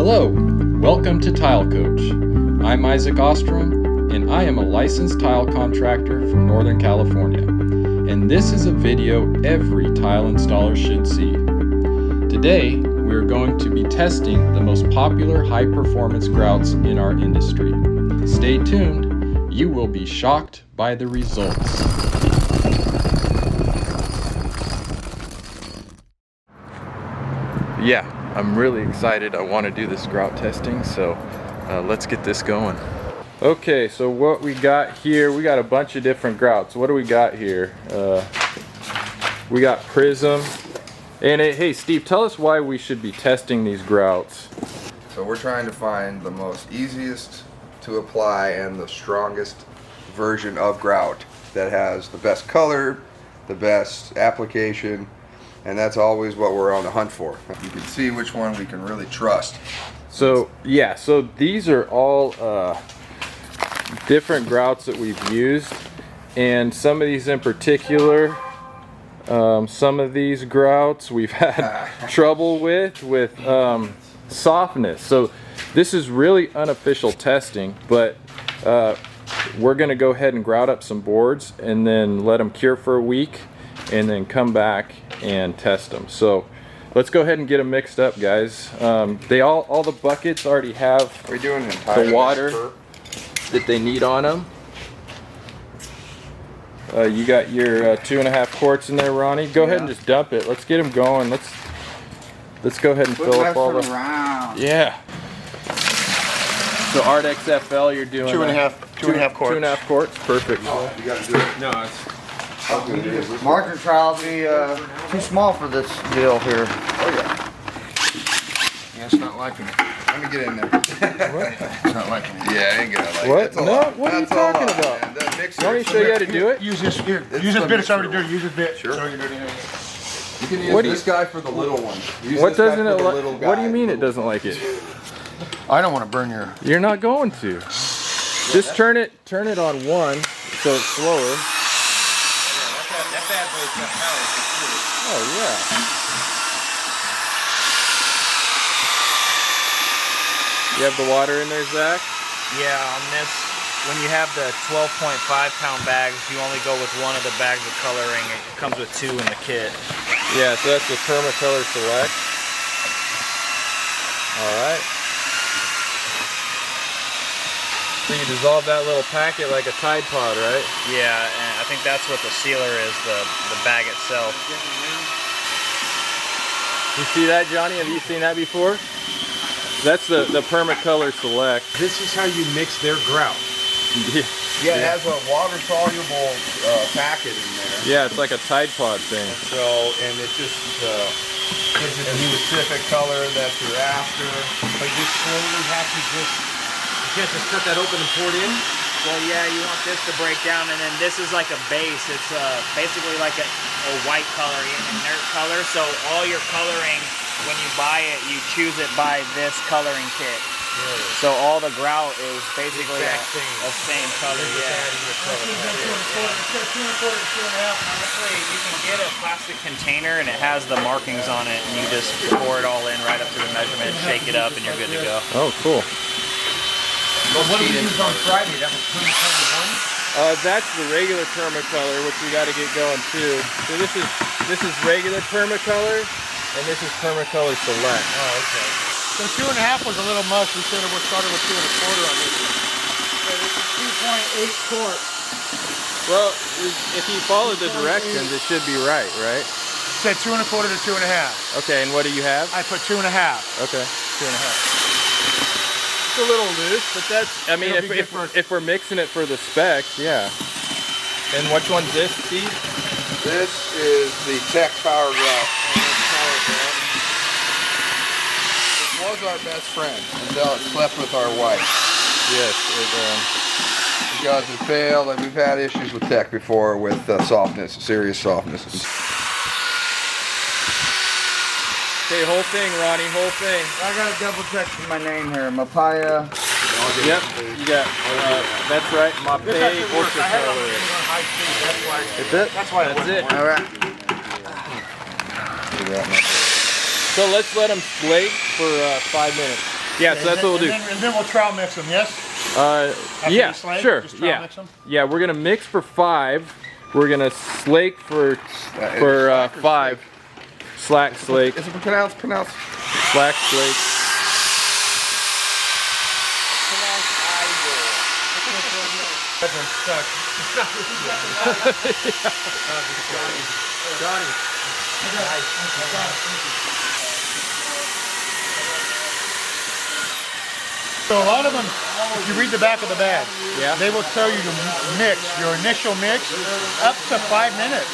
Hello, welcome to Tile Coach. I'm Isaac Ostrom, and I am a licensed tile contractor from Northern California. And this is a video every tile installer should see. Today, we are going to be testing the most popular high-performance grouts in our industry. Stay tuned, you will be shocked by the results. Yeah, I'm really excited. I want to do this grout testing, so let's get this going. Okay, so what we got here, we got a bunch of different grouts. What do we got here? We got Prism. And hey, Steve, tell us why we should be testing these grouts. So we're trying to find the most easiest to apply and the strongest version of grout that has the best color, the best application, and that's always what we're on the hunt for. You can see which one we can really trust. So yeah, so these are all different grouts that we've used, and some of these in particular, some of these grouts we've had trouble with softness. So this is really unofficial testing, but we're going to go ahead and grout up some boards and then let them cure for a week and then come back and test them. So let's go ahead and get them mixed up, guys. They all the buckets already have the water that they need on them. You got your 2.5 quarts in there, Ronnie. Go ahead and just dump it. Let's get them going. Let's go ahead and fill up all the. Yeah. So Ardex FL, you're doing 2.5 quarts. 2.5 quarts. Perfect. Oh, you gotta do it. No, it's. Margin trial will be too small for this deal here. Oh yeah. Yeah, it's not liking it. Let me get in there. What? It's not liking it. Yeah, I ain't gonna like it. What? That's a No, lot. what are you That's a talking lot, about? man. That mixer, Let me show you how to do it. Use this here. It's Use this the bit. It's already mixer. dirty. Use this bit. Sure. It's already dirty. You can use What do this guy for the little one. Use What this guy doesn't for it the like? little What do you guy. mean it doesn't like it? I don't want to burn your. You're not going to. Just turn it on one so it's slower. That bad boy's got power. Oh yeah. You have the water in there, Zach? Yeah, on this, when you have the 12.5 pound bags, you only go with one of the bags of coloring. It comes with 2 in the kit. Yeah, so that's the Permacolor Select. Alright. So you dissolve that little packet like a Tide Pod, right? Yeah, and I think that's what the sealer is, the bag itself. You see that, Johnny? Have you seen that before? That's the Permacolor Select. This is how you mix their grout. Yeah, it has a water-soluble packet in there. Yeah, it's like a Tide Pod thing. So, and it just gives it a specific color that you're after. But you slowly have to you can't just cut that open and pour it in. Well, yeah, you want this to break down, and then this is like a base. It's basically like a white color, an inert color. So all your coloring, when you buy it, you choose it by this coloring kit. Really? So all the grout is basically a same color. Yeah. Honestly, you can get a plastic container and it has the markings on it, and you just pour it all in right up to the measurement, shake it up, and you're good to go. Oh, cool. What did we use on Friday? That was Permacolor 1? That's the regular Permacolor, which we got to get going too. So this is regular Permacolor, and this is Permacolor Select. Oh, okay. So 2.5 was a little much. We should have started with 2.25 on this. So this is 2.8 quarts. Well, if you follow the directions, it should be right? Said 2.25 to 2.5. Okay, and what do you have? I put 2.5. Okay, 2.5. It's a little loose, but that's, I mean, if we're mixing it for the specs, yeah. And which one's this, Steve? This is the Tec Power Grout. It was our best friend until it slept with our wife. Yes, Because it failed, and we've had issues with Tec before with softness, serious softness. Okay, whole thing, Ronnie, whole thing. I gotta double check my name here. Mapei. Yep, you got, that's right, Mapei Ultracolor. That's it? All right. So let's let them slate for 5 minutes. Yeah, so that's what we'll do. And then we'll trial mix them, yes? After Yeah, you slake, sure. just trial Yeah, mix them? yeah. We're gonna mix for 5. We're gonna slake for 5. Slack slake. Is it pronounced? Slack slake. So a lot of them, if you read the back of the bag, Yeah. they will tell you to mix, your initial mix, up to 5 minutes.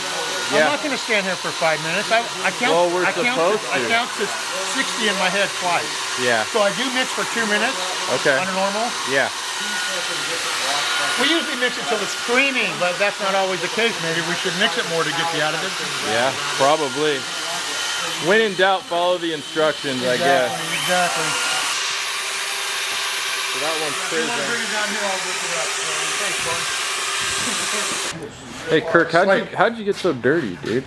Yeah. I'm not going to stand here for 5 minutes. I count. Well, we're I count supposed I to. count to 60 in my head twice. Yeah. So I do mix for 2 minutes. Okay. On a normal. Yeah. We usually mix it till it's creamy, but that's not always the case. Maybe we should mix it more to get the out of it. Yeah. Probably. When in doubt, follow the instructions, I guess. Exactly. So that one's Prism. Hey Kirk, how'd you get so dirty, dude?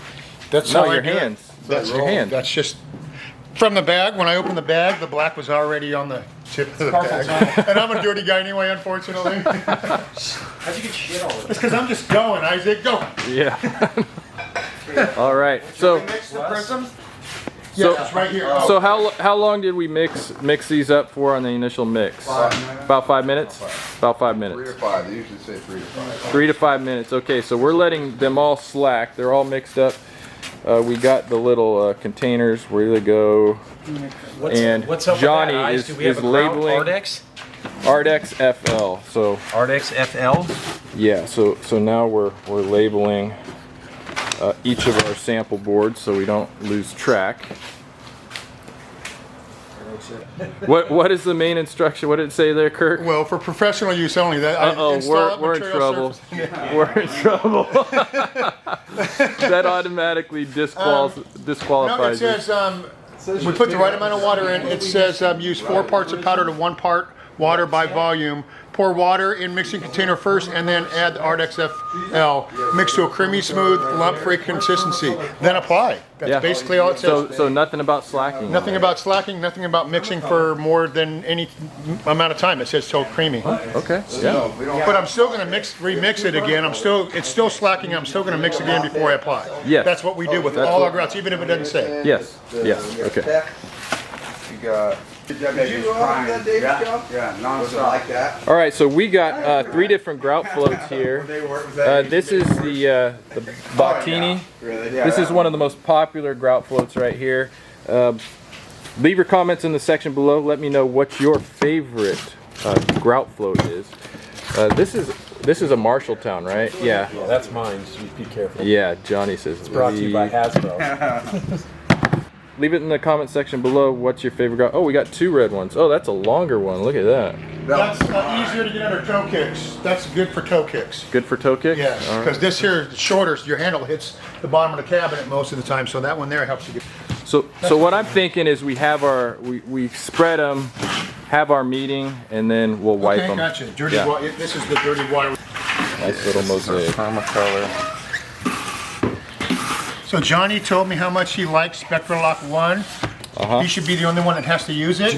That's No, how I your do it. hands. That's your hands. That's just from the bag. When I opened the bag, the black was already on the tip of the bag. And I'm a dirty guy anyway, unfortunately. How'd you get shit all over? It's because I'm just going, Isaac. Go. Yeah. All right. So Mix the Prism? Yeah, it's right here. so how long did we mix these up for on the initial mix? 5 minutes. About 5 minutes. About 5 3 to minutes. 5. They usually say 3 to 5. 3 to 5 minutes. Okay, so we're letting them all slack. They're all mixed up. We got the little containers ready to go. And What's up Johnny with that, is Do we have a grout labeling Ardex? Ardex FL. So Ardex FL? yeah, so now we're labeling each of our sample boards so we don't lose track. What is the main instruction? What did it say there, Kirk? Well, for professional use only. That We're in trouble. We're in trouble. That automatically disqualifies No, it us. says we put the right amount of water in. It says use 4 parts of powder to 1 part water by volume. Pour water in mixing container first and then add the Ardex FL. Mix to a creamy, smooth, lump-free consistency. Then apply. That's basically all it says. So nothing about slacking. Nothing about slacking, nothing about mixing for more than any amount of time. It says till creamy. Okay. Yeah. But I'm still going to remix it again. It's still slacking. I'm still going to mix again before I apply. Yes. That's what we do with all our grouts, even if it doesn't say. Yes. Yes. Okay. You got. Did you have that David job? Yeah, Was it like that? All right. So we got 3 different grout floats here. This is the Bottini. This is one of the most popular grout floats right here. Leave your comments in the section below. Let me know what your favorite grout float is. This is a Marshalltown, right? Yeah. Yeah, that's mine, so be careful. Yeah. Johnny says it's Brought to you by Hasbro. Leave it in the comment section below. What's your favorite grout? Oh, we got 2 red ones. Oh, that's a longer one. Look at that. That's easier to get under toe kicks. That's good for toe kicks. Good for toe kicks? Yes, All right. because this here is shorter, so your handle hits the bottom of the cabinet most of the time, so that one there helps you get. So what I'm thinking is we have we spread them, have our meeting, and then we'll wipe Okay, them. gotcha. Dirty Yeah. water. This is the dirty water. Nice little mosaic. Permacolor. So Johnny told me how much he likes Spectralock 1. He should be the only one that has to use it.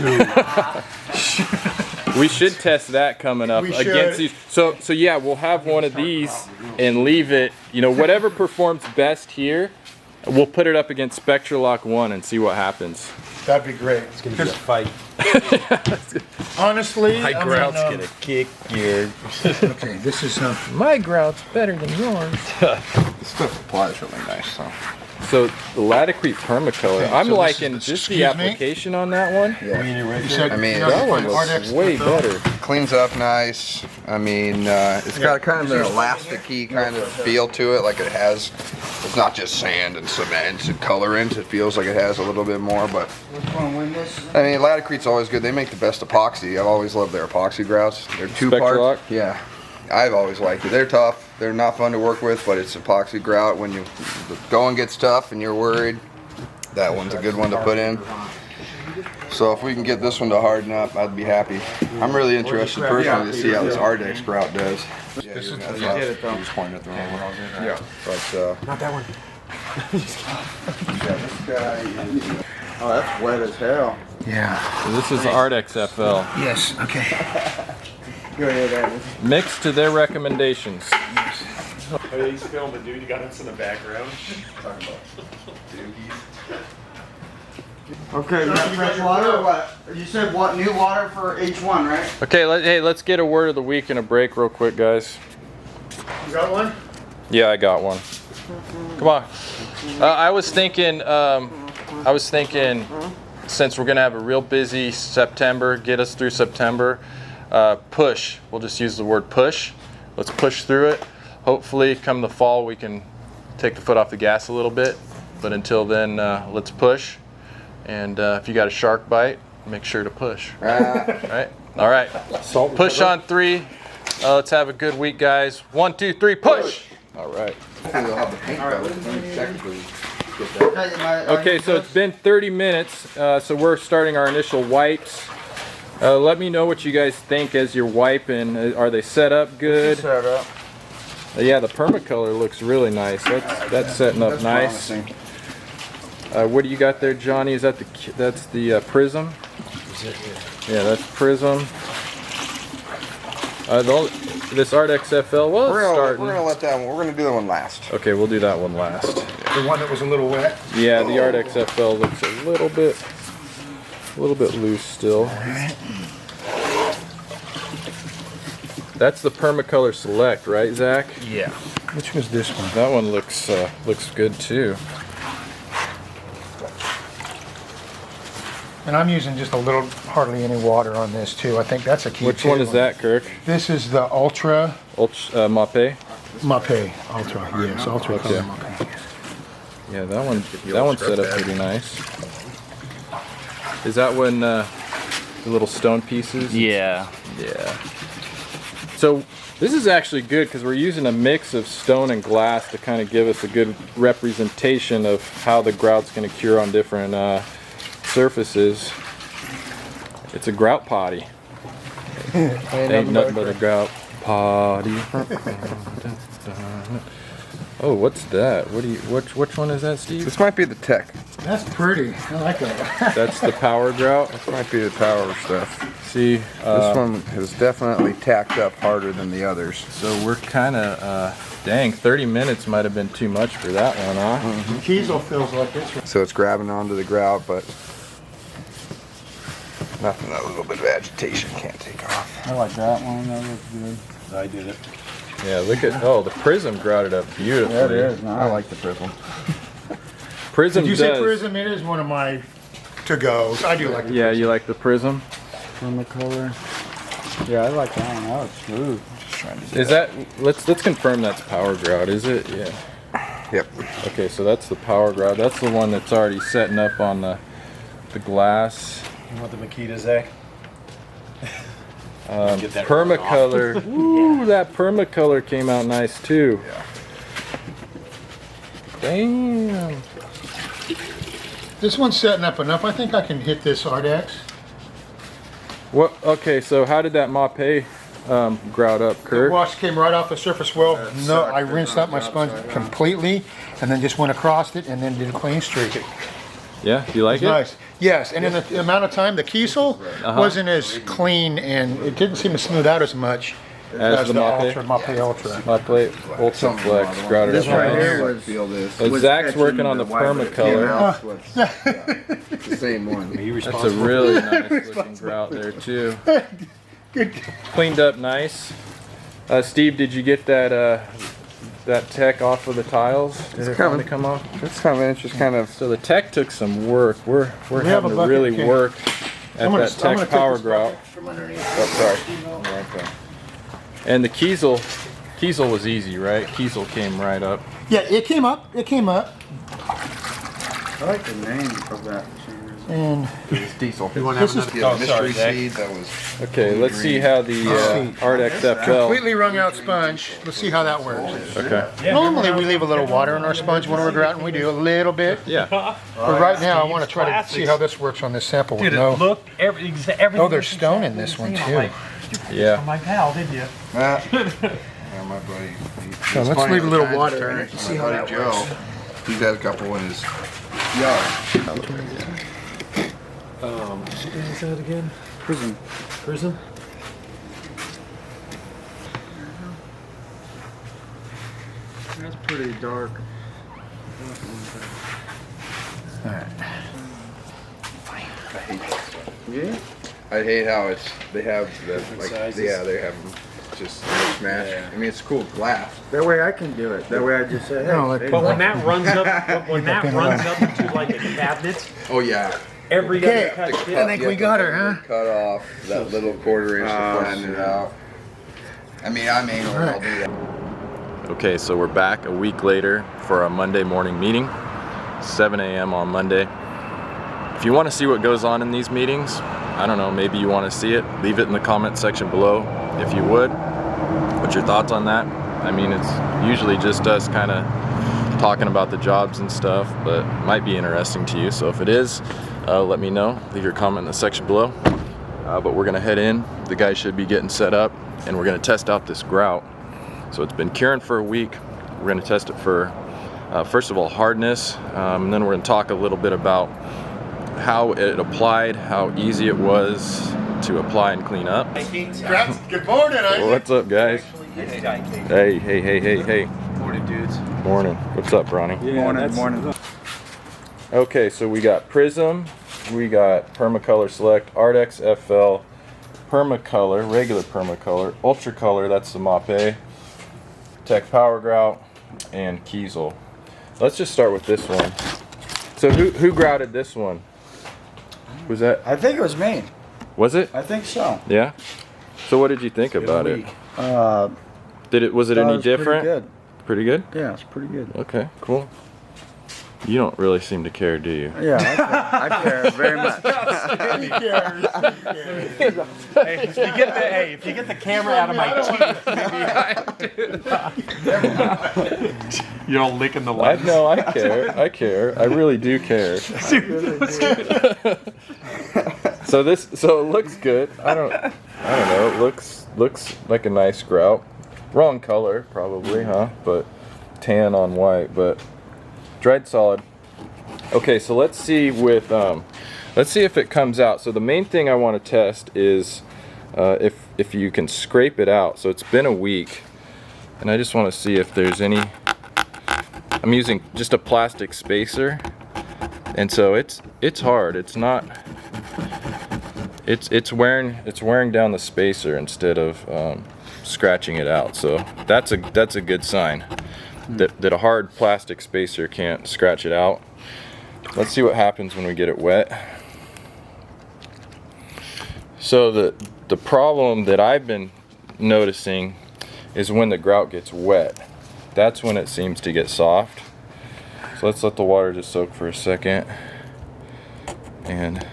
We should test that coming up We against should. these. So yeah, we'll have one of these and leave it. You know, whatever performs best here, we'll put it up against Spectralock 1 and see what happens. That'd be great. It's gonna be a fight. Honestly, My grout's I mean, gonna kick your... Okay, this is My grout's better than yours. This stuff applies really nice, though. So the Laticrete Permacolor, I'm so this liking is just the- the excuse me? application on that one. You said I mean, you That one find looks Ardex way FL. better. Cleans up nice. I mean, it's got kind of an elasticy kind of feel to it, like it has. It's not just sand and cement and colorant. It feels like it has a little bit more, but Which one win this? I mean, Laticrete's always good. They make the best epoxy. I've always loved their epoxy grouts. They're 2 Spectralock? parts. Yeah, I've always liked it. They're tough. They're not fun to work with, but it's epoxy grout. When the going gets tough and you're worried, that one's a good one to put in. So if we can get this one to harden up, I'd be happy. I'm really interested personally to see how this Ardex grout does. Yeah, This is- that's you us. did it, though. You just pointed at the wrong one. Yeah, but Not that one. yeah, this guy. Oh, that's wet as hell. Yeah. So this is Ardex FL. Yes. Okay. Go ahead, Adam. Mixed to their recommendations. Oh yeah, he's filming, dude. You got us in the background. Okay, you got fresh water or what? You said what? New water for each one, right? Okay, hey, let's get a word of the week and a break real quick, guys. You got one? Yeah, I got one. Come on. I was thinking, since we're gonna have a real busy September, get us through September, push. We'll just use the word push. Let's push through it. Hopefully, come the fall, we can take the foot off the gas a little bit. But until then, let's push. And if you got a shark bite, make sure to push. Right? All right. Push on 3. Let's have a good week, guys. 1, 2, 3, push! All right. They'll have the paint color. Technically, get that. Okay, so it's been 30 minutes, so we're starting our initial wipes. Let me know what you guys think as you're wiping. Are they set up good? Set up. Yeah, the Permacolor looks really nice. That's setting up nice. Promising. What do you got there, Johnny? Is that that's the Prism? Yeah, that's Prism. This Ardex FL, well, it's starting. We're gonna let that one. We're gonna do that one last. Okay, we'll do that one last. The one that was a little wet. Yeah, the Ardex FL looks a little bit loose still. That's the Permacolor Select, right, Zach? Yeah. Which was this one? That one looks good too. And I'm using just a little, hardly any water on this too. I think that's a key. Which one is that, Kirk? This is the Ultra Mapei? Mapei Ultra. Yes, Ultra Okay. Color Mapei. Yeah, that one's set up pretty nice. Is that one the little stone pieces? Yeah. Yeah. So this is actually good because we're using a mix of stone and glass to kind of give us a good representation of how the grout's going to cure on different surfaces. It's a grout potty. Ain't nothing but a grout potty. Oh, what's that? Which one is that, Steve? This might be the Tech. That's pretty. I like that. That's the Power Grout. This might be the Power stuff. See, This one has definitely tacked up harder than the others. so we're kind of, dang, 30 minutes might have been too much for that one, huh? Kiesel feels like this. So it's grabbing onto the grout, but nothing that a little bit of agitation can't take off. I like that one. That looks good. I did it. Yeah, look at, the Prism grouted up beautifully. That is nice. I like the Prism. Prism Did you does. say Prism? It is one of my to-go's. I do like the Yeah, you like the Prism? Permacolor. Yeah, I like that one. That looks smooth. Just trying to Is that, let's confirm that's Power Grout, is it? Yeah. Yep. Okay, so that's the Power Grout. That's the one that's already setting up on the glass. You want the Makita, Zach? Get that Permacolor. Ooh, that Permacolor came out nice too. Yeah. Damn. This one's setting up enough. I think I can hit this Ardex. What? Okay, so how did that Mapei grout up, The Kirk? wash came right off the surface well. No, sucked I it rinsed on out my the sponge outside, yeah. completely and then just went across it and then did a clean streak. Yeah, you like it? Nice. Yes, and in the amount of time, the Kiesel wasn't as clean and it didn't seem to smooth out as much As the Mapei? Mapei Ultra. Mapei Ultra Flex grouted This up right nice. here I was feel this. So was Zach's catching working on the white when it came Permacolor. out. It's the same one. Are you That's a responsible? really nice looking grout there too. Cleaned up nice. Steve, did you get that Tech off of the tiles? Did it finally come off? It's coming. It's just kind of. So the Tech took some work. We're have having a to bucket, really okay. work at I'm gonna that take Tech Power this Grout. bucket from underneath. Oh, sorry. Right there. And the Kiesel was easy, right? Kiesel came right up. Yeah, it came up. It came up. I like the name of that machine. And It's diesel. this is Yeah, Oh, sorry, mystery Zach. seed. That was. Okay, let's see how the Ardex FL. completely wrung out sponge. Let's see how that works. Okay. Normally we leave a little water in our sponge when we're grouting. We do a little bit. Yeah. But right now I want to try to see how this works on this sample with Dude, no. it looked everything. Oh, there's stone in this one too. Yeah. I'm like, pal, did you? Yeah, my buddy. So let's leave a little water in it. See how that Joe. He's had a couple in his yard. What is that again? Prism. Prism? That's pretty dark. Yeah. I hate how they have the like sizes. yeah they have them just mismatched. Yeah. I mean it's cool glass. That way I can do it. That way I just say, hey. No, like- hey, But when that runs up, when that runs up into like a cabinet, Oh yeah. every Okay. other cut I think we got her, huh? Cut off that little quarter inch to flatten it out. I mean I'm anal. I'll do that. Okay, so we're back a week later for our Monday morning meeting, 7 a.m. on Monday. If you want to see what goes on in these meetings, I don't know, maybe you want to see it, leave it in the comment section below if you would. What's your thoughts on that? I mean, it's usually just us kind of talking about the jobs and stuff, but it might be interesting to you. So if it is, let me know. Leave your comment in the section below. But we're gonna head in. The guys should be getting set up, and we're gonna test out this grout. So it's been curing for a week. We're gonna test it for, first of all, hardness, and then we're gonna talk a little bit about how it applied, how easy it was to apply and clean up. Good morning, Isaac. What's up, guys? Hey. Morning, dudes. Morning. What's up, Ronnie? Morning. Okay, so we got Prism, we got Permacolor Select, Ardex FL, Permacolor, regular Permacolor, Ultracolor, that's the Mapei, Tec Power Grout, and Kiesel. Let's just start with this one. So who grouted this one? Was that? I think it was me. Was it? I think so. Yeah. So what did you think about it? Was it any different? Pretty good. Pretty good? Yeah, it's pretty good. Okay, cool. You don't really seem to care, do you? Yeah, I care very much. He cares. Hey, if you get the camera out of my teeth, you're all licking the lens. No, I care. I care. I really do care. So it looks good. I don't know. It looks like a nice grout. Wrong color, probably, huh? But tan on white, but dried solid. Okay, so let's see if it comes out. So the main thing I want to test is if you can scrape it out. So it's been a week, and I just want to see if there's any. I'm using just a plastic spacer, and so it's hard. It's not. It's wearing down the spacer instead of scratching it out. So that's a good sign that a hard plastic spacer can't scratch it out. Let's see what happens when we get it wet. So the problem that I've been noticing is when the grout gets wet. That's when it seems to get soft. So let's let the water just soak for a second. And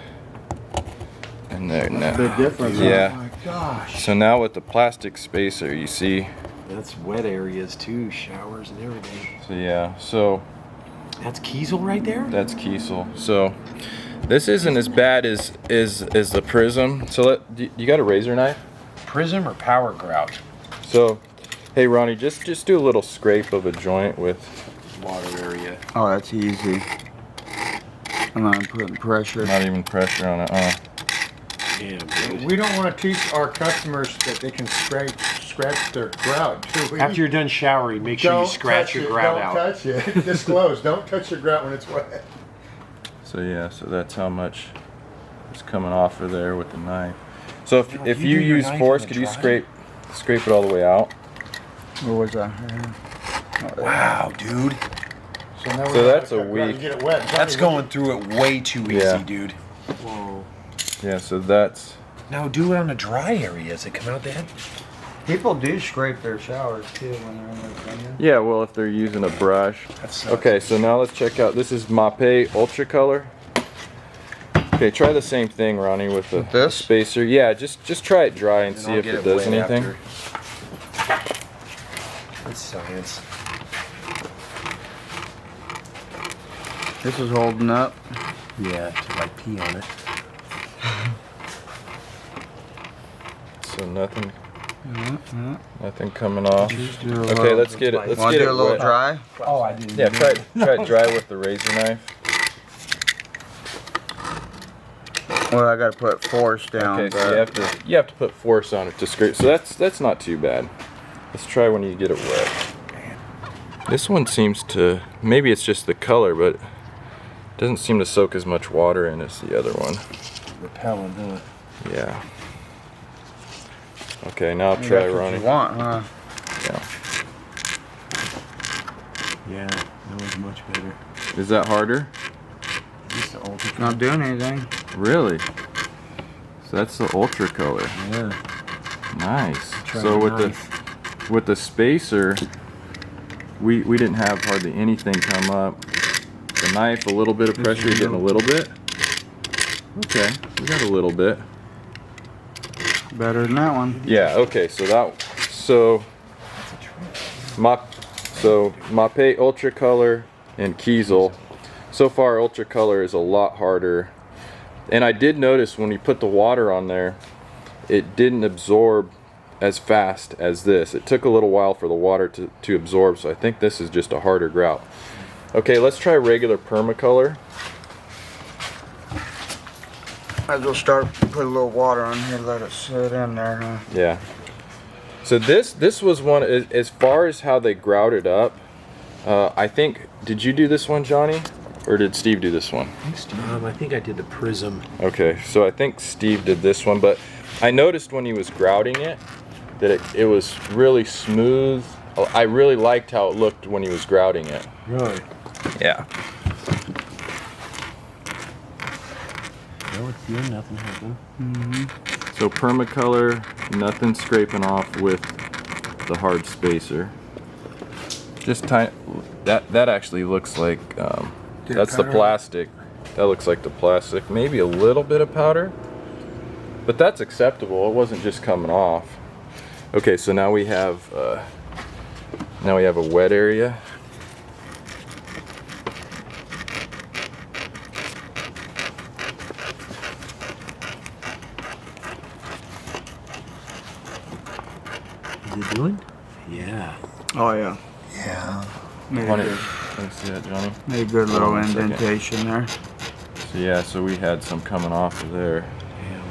there now. Big difference. Yeah. Oh my gosh. So now with the plastic spacer, you see. That's wet areas too, showers and everything. So yeah. So That's Kiesel right there? that's Kiesel. So this isn't as bad as the Prism. So you got a razor knife? Prism or Power Grout? So hey Ronnie, just do a little scrape of a joint with. Water area. Oh, that's easy. I'm not putting pressure. Not even pressure on it. Damn, dude. We don't want to teach our customers that they can scratch their grout, do we? After you're done showering, make sure you scratch your grout out. Don't touch it. Disclose. Don't touch your grout when it's wet. So yeah, so that's how much is coming off of there with the knife. So if you you do your use knife force, in the could you dry? scrape it all the way out? Where was that? Wow, dude. So that's a week. Get it wet. That's going through it way too easy, Yeah. dude. Whoa. Yeah, so that's. Now do it on the dry areas. It come out that? People do scrape their showers too when they're in their opinion. Yeah, well, if they're using a brush. That's Okay, so now let's check out. This is Mapei Ultracolor. Okay, try the same thing, Ronnie, with the this? spacer. Yeah, just try it dry and see if it does anything. It's science. This is holding up. Yeah, to like pee on it. So nothing coming off. Okay, Okay, let's get it. Let's Want to get do it a little wet. dry? Oh, I didn't. Yeah, try it dry with the razor knife. Well, I gotta put force down. Okay, so you have to put force on it to scrape. So that's not too bad. Let's try when you get it wet. This one seems to, maybe it's just the color, but it doesn't seem to soak as much water in as the other one. Repellent, huh? Yeah. Okay, now I'll try That's what running. you want, huh? Yeah. Yeah, that was much better. Is that harder? Just the ultra. Not doing anything. Really? So that's the Ultracolor. Yeah. Nice. Try So the with the spacer, we didn't have hardly anything come up. The knife, a little bit of pressure, you're getting a little bit. Okay, we got a little bit. Better than that one. Yeah. Okay. So Mapei Ultracolor and Kiesel. So far, Ultracolor is a lot harder. And I did notice when we put the water on there, it didn't absorb as fast as this. It took a little while for the water to absorb, so I think this is just a harder grout. Okay, let's try regular Permacolor. Might as well start, put a little water on here, let it sit in there, huh? Yeah. So this was one, as far as how they grouted up, I think, did you do this one, Johnny? Or did Steve do this one? I think I did the Prism. Okay, so I think Steve did this one, but I noticed when he was grouting it that it was really smooth. I really liked how it looked when he was grouting it. Really? Yeah. No, it's good. Nothing happened. So Permacolor, nothing scraping off with the hard spacer. Just tiny. That actually looks like that's the plastic. That looks like the plastic. Maybe a little bit of powder, but that's acceptable. It wasn't just coming off. Okay, so now we have a wet area. Is it doing? Yeah. Oh, yeah. Yeah. Made a good, Let's see that, Johnny. made a good little Hold on a second. indentation there. So yeah, so we had some coming off of there. Damn.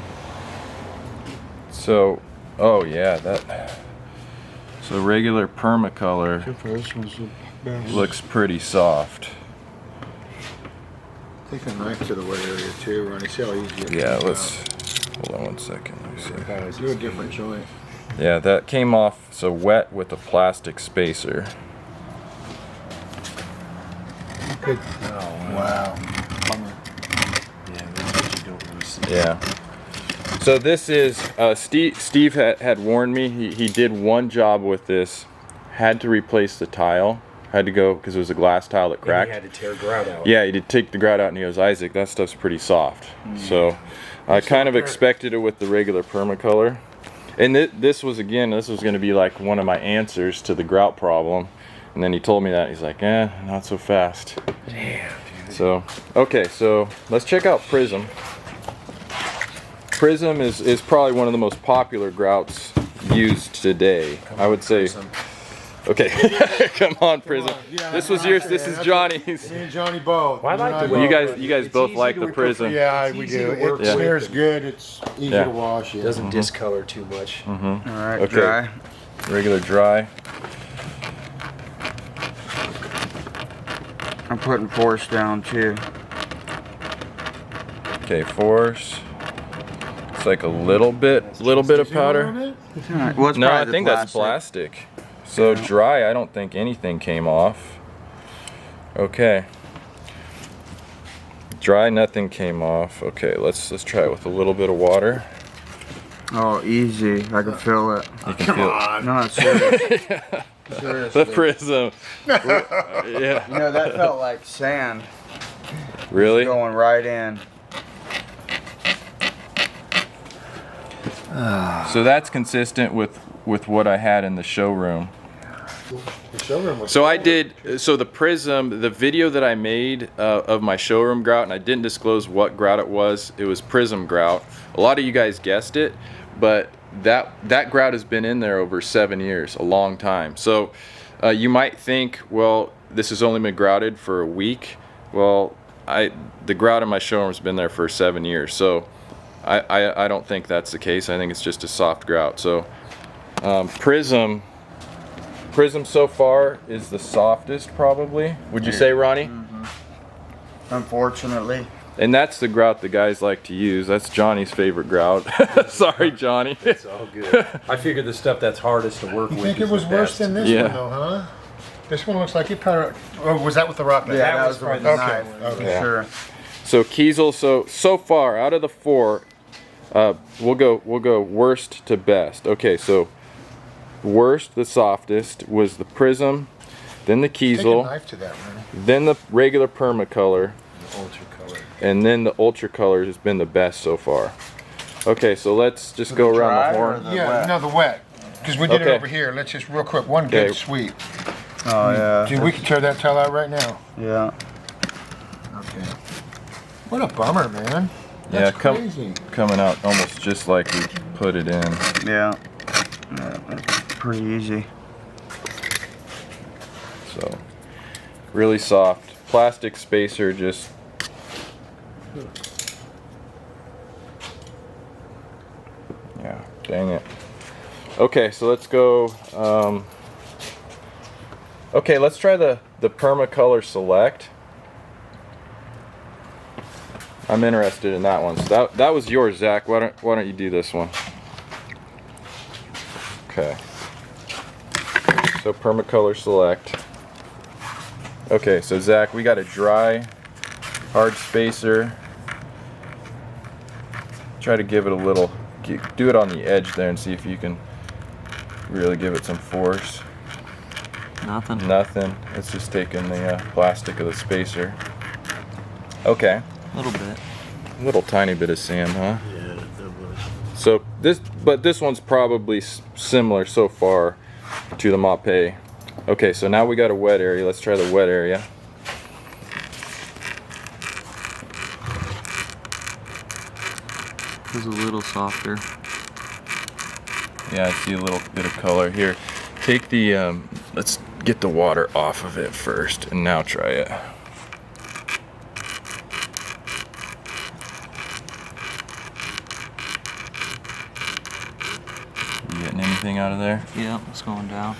So, oh yeah, that. So regular Permacolor This one's the best. looks pretty soft. Take a knife to the wet area too, Ronnie. See how easy it Yeah, comes let's hold on one second. Let me see. out. Do a different joint. Yeah, that came off so wet with a plastic spacer. Good. Oh, Wow. Bummer. yeah, that's what you don't really see. Yeah. So this is Steve had warned me. He did one job with this, had to replace the tile, had to go because it was a glass tile that And cracked. you had to tear grout out. Yeah, he did take the grout out and he goes, Isaac, that stuff's pretty soft. So I kind of expected it with the regular Permacolor. And this was going to be like one of my answers to the grout problem. And then he told me that. He's like, not so fast. Damn, dude. So, okay, so let's check out Prism. Prism is probably one of the most popular grouts used today. I would say. Okay, come on, Prism. Yeah, this was yours. This is Johnny's. Me and Johnny both. Well, I like the You way guys it's both easy like to the work Prism. Yeah, It's we easy do. to work It with. smears good. It's easy Yeah. to wash. Yeah. Doesn't discolor too much. All right, Okay. dry. Regular dry. I'm putting force down too. Okay, force. It's like a little bit of powder. All right. Well, it's No, I probably the think that's plastic. So dry, I don't think anything came off. Okay. Dry, nothing came off. Okay, let's try it with a little bit of water. Oh, easy. I can feel it. You can feel No, it's serious. the Prism. Yeah. You know, that felt like sand Really? going right in. So that's consistent with what I had in the showroom. The showroom was So I did, so the Prism, the video that I made of my showroom grout, and I didn't disclose what grout it was Prism grout. A lot of you guys guessed it, but that grout has been in there over 7 years, a long time. So you might think, well, this has only been grouted for a week. Well, the grout in my showroom has been there for 7 years. So I don't think that's the case. I think it's just a soft grout. So Prism so far is the softest probably. Would you say, Ronnie? Unfortunately. And that's the grout the guys like to use. That's Johnny's favorite grout. Sorry, Johnny. It's all good. I figured the stuff that's hardest to work with. You think is it was the worse best. than this Yeah. one though, huh? This one looks like it powder. Or was that with the rock knife? Yeah, that was probably with the the knife, okay. for sure. So Kiesel, so far out of the 4, we'll go worst to best. Okay, so worst, the softest was the Prism, then the Take a Kiesel, knife to that, man. then the regular Permacolor, Ultracolor. and then the Ultracolor has been the best so far. Okay, so let's just go around dry the or horn. the Yeah, wet? no, the wet. Because we did Okay. it over here. Let's just real quick, one good Okay. sweep. Oh yeah. Dude, we can tear that towel out right now. Yeah. Okay. What a bummer, man. Yeah, That's crazy. coming out almost just like we put it in. Yeah. Yeah, that's pretty easy. So really soft. Plastic spacer just yeah, dang it. Okay, so let's go okay, let's try the Permacolor Select. I'm interested in that one. So that was yours, Zach. Why don't you do this one? Okay. So Permacolor Select. Okay, so Zach, we got a dry, hard spacer. Try to give it a little, do it on the edge there and see if you can really give it some force. Nothing. Nothing. It's just taking the plastic of the spacer. Okay. A little bit. A little tiny bit of sand, huh? Yeah, that was. So this one's probably similar so far to the Mapei. Okay, so now we got a wet area. Let's try the wet area. It's a little softer. Yeah, I see a little bit of color here. Take the, let's get the water off of it first, and now try it. You getting anything out of there? Yeah, it's going down.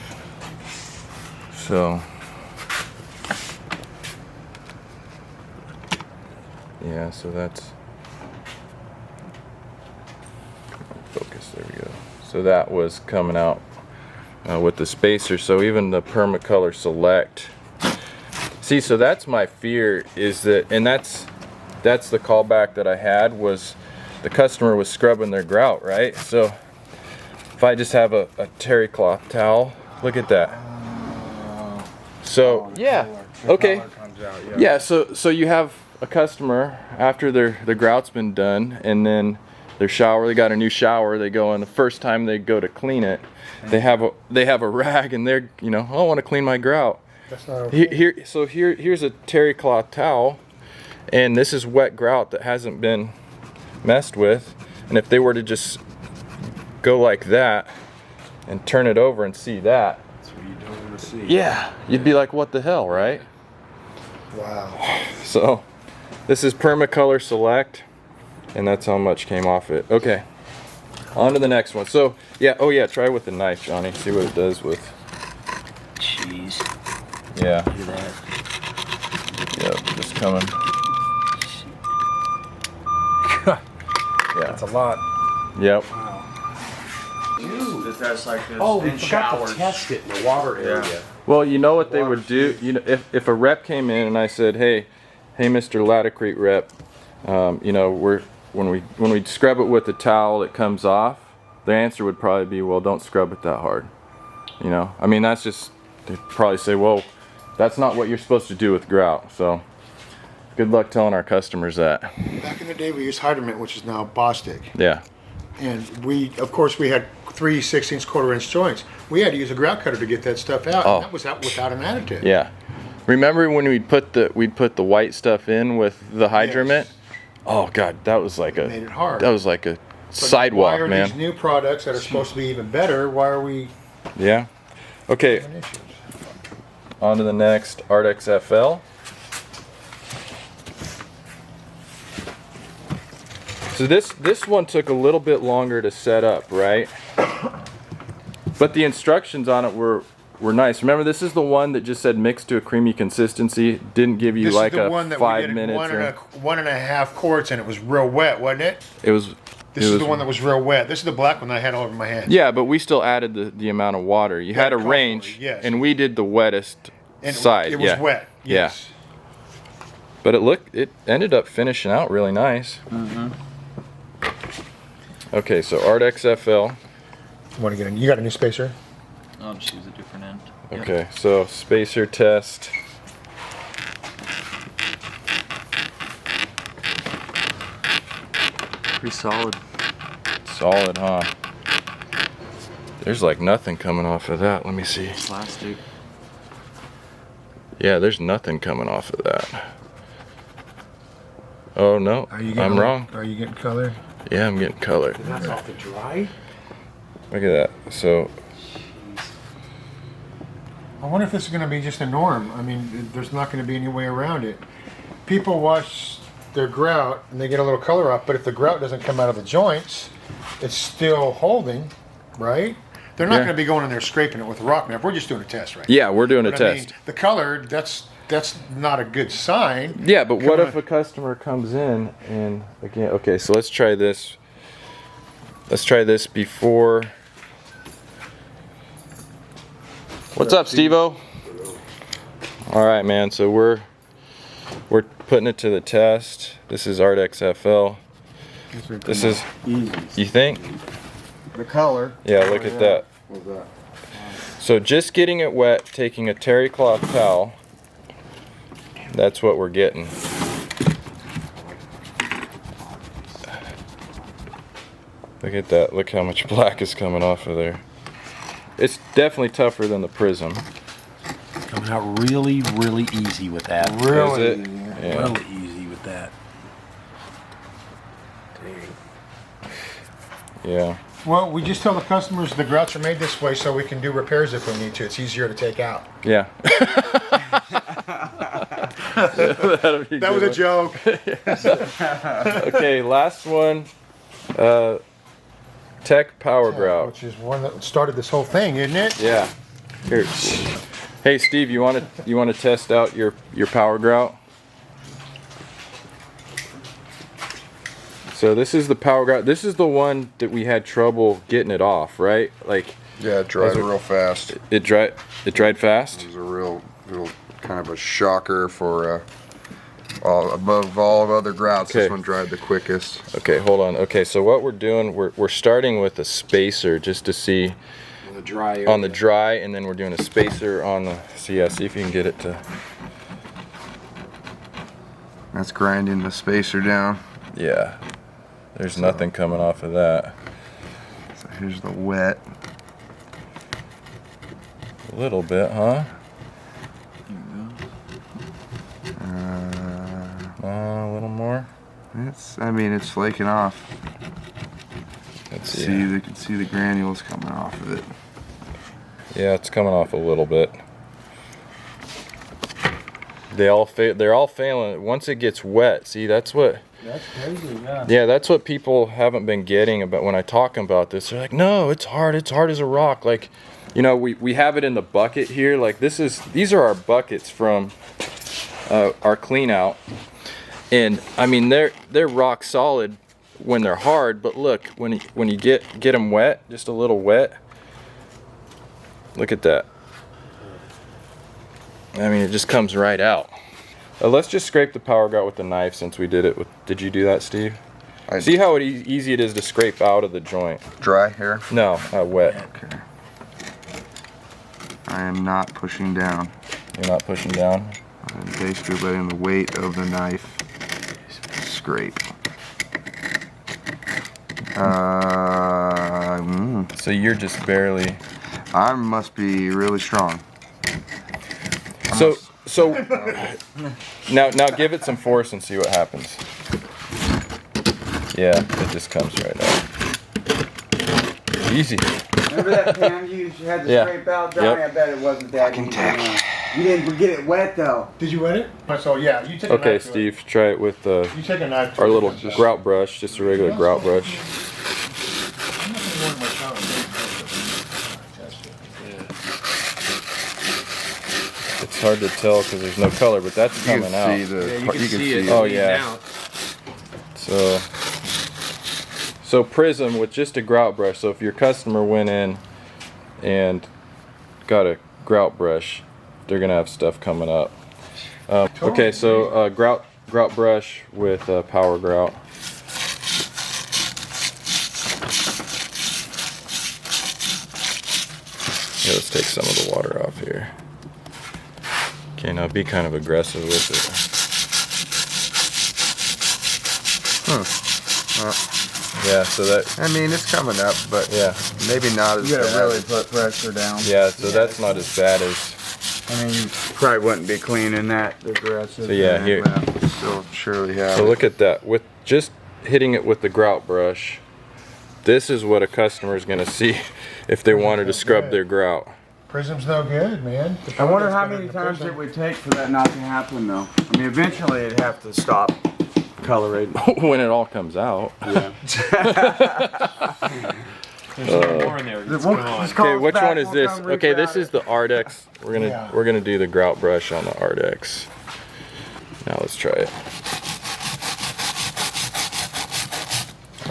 So, yeah, so that's, focus, there we go. So that was coming out with the spacer. So even the Permacolor Select. See, so that's my fear is that, and that's the callback that I had was the customer was scrubbing their grout, right? So if I just have a terry cloth towel, look at that. So yeah, okay. Yeah, so you have a customer after the grout's been done, and then their shower, they got a new shower, they go in, the first time they go to clean it, they have a rag, and they're, you know, oh, I want to clean my grout. That's not okay. Here's a terry cloth towel, and this is wet grout that hasn't been messed with, and if they were to just go like that and turn it over and see that, That's what you don't want to see. yeah, you'd be like, what the hell, right? Wow. So this is Permacolor Select, and that's how much came off it. Okay, on to the next one. So yeah, oh yeah, try with the knife, Johnny, see what it does with, Jeez. yeah, Look at that. yep, just coming. Yeah, That's a lot. yep. That's like this Oh, we in forgot showers. to test it in the water area. Well, you know what they would do, you know, if a rep came in and I said, hey Mr. Laticrete rep, you know, when we scrub it with the towel it comes off, the answer would probably be, well, don't scrub it that hard. You know, I mean, that's just, they'd probably say, well, that's not what you're supposed to do with grout. So good luck telling our customers that. Back in the day, we used Hardness, which is now Bostic. Yeah. And of course, we had 3 16 1/4-inch joints. We had to use a grout cutter to get that stuff out. Oh. And that was out without an additive. Yeah. Remember when we'd put the white stuff in with the Hydromet? Yes. Oh God, that was like a, Made it hard. that was like a But sidewalk, why are man. these new products that are supposed to be even better? Why are we Yeah. Okay, having issues? on to the next, Ardex FL. So this one took a little bit longer to set up, right? But the instructions on it were nice. Remember, this is the one that just said mix to a creamy consistency. Didn't give you This like is the a one that 5 we did minutes. one and a half quarts, and it was real wet, wasn't it? It was. This is the one that was real wet. This is the black one that I had all over my hand. Yeah, but we still added the amount of water. You had a range, yes. and we did the wettest And side. It was wet. Yes. But it ended up finishing out really nice. Okay, so Ardex FL. You got a new spacer? I'll just use a different end. Okay, so spacer test. Pretty solid. Solid, huh? There's like nothing coming off of that. Let me see. Plastic. Yeah, there's nothing coming off of that. Oh no, I'm wrong. Are you getting color? Yeah, I'm getting color. That's off the dry? Look at that. So I wonder if this is going to be just a norm. I mean, there's not going to be any way around it. People wash their grout and they get a little color off, but if the grout doesn't come out of the joints, it's still holding, right? They're not Yeah. going to be going in there scraping it with a rock knife. We're just doing a test right yeah, we're doing a now. But I mean, test. the color, that's not a good sign. Yeah, but what Come if on. a customer comes in and again, okay, so let's try this. Let's try this before. What's up, Steve-O? All right, man, so we're putting it to the test. This is Ardex FL. This is, you think? The color. Yeah, look at that. What's that? So just getting it wet, taking a terry cloth towel, that's what we're getting. Look at that, look how much black is coming off of there. It's definitely tougher than the Prism. Coming out really, really easy with that. Is it? Yeah. Really easy with that. Yeah. Well, we just tell the customers the grouts are made this way so we can do repairs if we need to. It's easier to take out. Yeah. That was a joke. Okay, last one. Tec Power Grout. Which is one that started this whole thing, isn't it? Yeah. Here. Hey Steve, you want to test out your Power Grout? So this is the Power Grout. This is the one that we had trouble getting it off, right? Like Yeah, it dried real fast. it dried fast. It was a real kind of a shocker for above all of other grouts. Okay. This one dried the quickest. Okay, hold on. Okay, so what we're doing, we're starting with a spacer just to see On the dry on the dry, and then we're doing a spacer on the. So yeah, see if you can get it to. That's grinding the spacer down. Yeah, there's nothing coming off of that. So here's the wet. A little bit, huh? A little more. I mean, it's flaking off. Let's See, see. you can see the granules coming off of it. Yeah, it's coming off a little bit. They're all failing. Once it gets wet, see, that's what. That's crazy, yeah. Yeah, that's what people haven't been getting about when I talk about this. They're like, no, it's hard as a rock. Like, you know, we have it in the bucket here. Like these are our buckets from our clean out. And I mean, they're rock solid when they're hard, but look, when you get them wet, just a little wet, look at that. I mean, it just comes right out. Let's just scrape the Power Grout with the knife since we did it with. Did you do that, Steve? See how easy it is to scrape out of the joint. Dry here? No, wet. Okay. I am not pushing down. You're not pushing down. I'm basically letting the weight of the knife scrape. So you're just barely. I must be really strong. So now give it some force and see what happens. Yeah, it just comes right out. Easy. Remember that pan you had to Yeah. scrape out, Johnny? Yep. I bet it wasn't that easy. Tec. huh? You didn't get it wet though. Did you wet it? So yeah, you take a Okay, knife to it. Steve, try it with You take a knife to our it. little grout brush, just a regular grout brush. I'm not gonna warm my tongue. It's hard to tell because there's no color, but that's You coming can out. see the. Yeah, you can see it. Oh, bleeding yeah. out. So Prism with just a grout brush. So if your customer went in and got a grout brush, they're gonna have stuff coming up. Okay, so grout brush with Power Grout. Yeah, let's take some of the water off here. Okay, now be kind of aggressive with it. Yeah, so that, I mean, it's coming up, but yeah, maybe not as You gotta bad. really put pressure down. yeah, so that's not as bad as, I mean, you probably wouldn't be cleaning that aggressive. so yeah, here. Well, still surely have. So it. look at that, with just hitting it with the grout brush, this is what a customer is gonna see if they wanted to scrub their grout. Prism's no good, man. I wonder how many times it would take for that not to happen though. I mean, eventually it'd have to stop coloring. When it all comes out. Yeah. There's no more in there. It's gone. Okay, which one is this? Okay, this is the Ardex. We're Yeah. gonna do the grout brush on the Ardex. Now let's try it.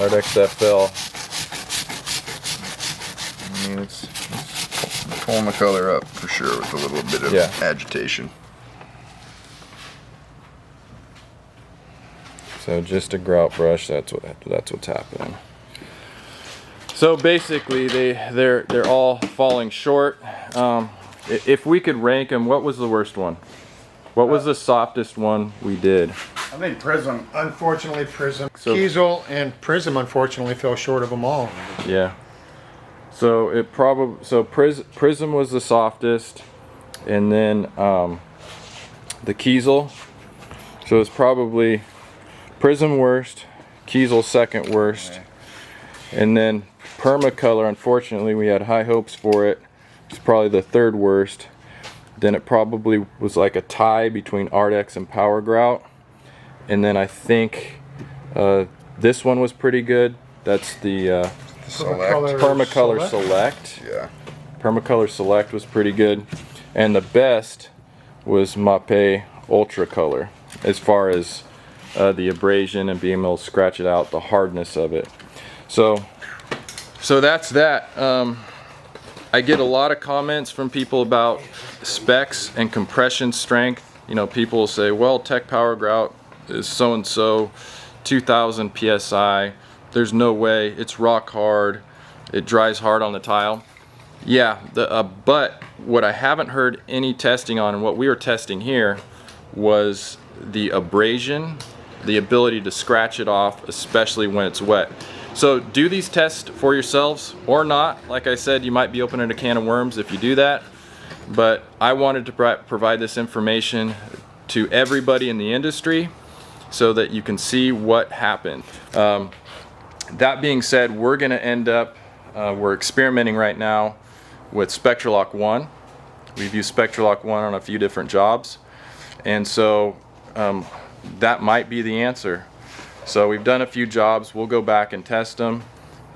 Ardex FL. I mean, it's pulling the color up for sure with a little bit of Yeah. agitation. So just a grout brush. That's what's happening. So basically, they're all falling short. If we could rank them, what was the worst one? What was the softest one we did? I think Prism. Unfortunately, Prism. So- Kiesel and Prism unfortunately fell short of them all. Yeah. So it Prism was the softest, and then the Kiesel. So it's probably Prism worst, Kiesel second worst, and then Permacolor. Unfortunately, we had high hopes for it. It's probably the third worst. Then it probably was like a tie between Ardex and Power Grout, and then I think this one was pretty good. That's the Permacolor Select. Yeah. Permacolor Select was pretty good, and the best was Mapei Ultracolor as far as the abrasion and being able to scratch it out, the hardness of it. So that's that. I get a lot of comments from people about specs and compression strength. You know, people will say, well, Tec Power Grout is so and so 2000 psi. There's no way, it's rock hard, it dries hard on the tile. Yeah, but what I haven't heard any testing on, and what we were testing here, was the abrasion, the ability to scratch it off, especially when it's wet. So do these tests for yourselves or not. Like I said, you might be opening a can of worms if you do that, but I wanted to provide this information to everybody in the industry so that you can see what happened. That being said, we're going to end up, we're experimenting right now with Spectralock 1. We've used Spectralock 1 on a few different jobs, and so that might be the answer. So we've done a few jobs, we'll go back and test them,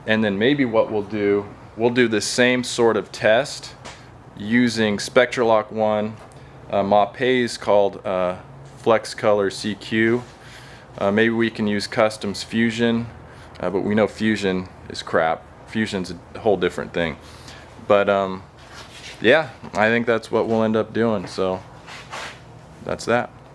and then maybe what we'll do the same sort of test using Spectralock 1, Mapei's called Flex Color CQ. Maybe we can use Customs Fusion, but we know Fusion is crap. Fusion's a whole different thing. But yeah, I think that's what we'll end up doing, so that's that.